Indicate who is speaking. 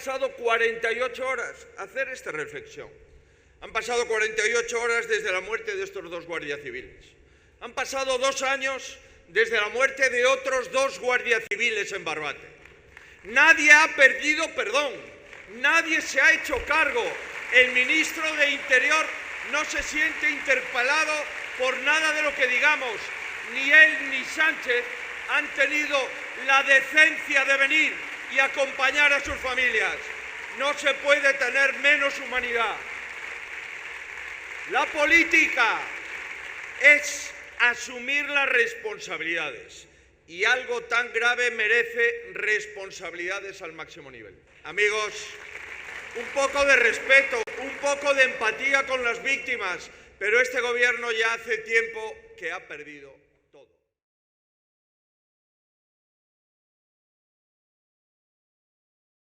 Speaker 1: pasado 48 horas. Hacer esta reflexión. Han pasado 48 horas desde la muerte de estos 2 guardias civiles. Han pasado 2 años desde la muerte de otros 2 guardias civiles en Barbate. Nadie ha pedido perdón, nadie se ha hecho cargo. El ministro de Interior no se siente interpelado por nada de lo que digamos. Ni él ni Sánchez han tenido la decencia de venir y acompañar a sus familias. No se puede tener menos humanidad. La política es asumir las responsabilidades y algo tan grave merece responsabilidades al máximo nivel. Amigos, un poco de respeto, un poco de empatía con las víctimas, pero este gobierno ya hace tiempo que ha perdido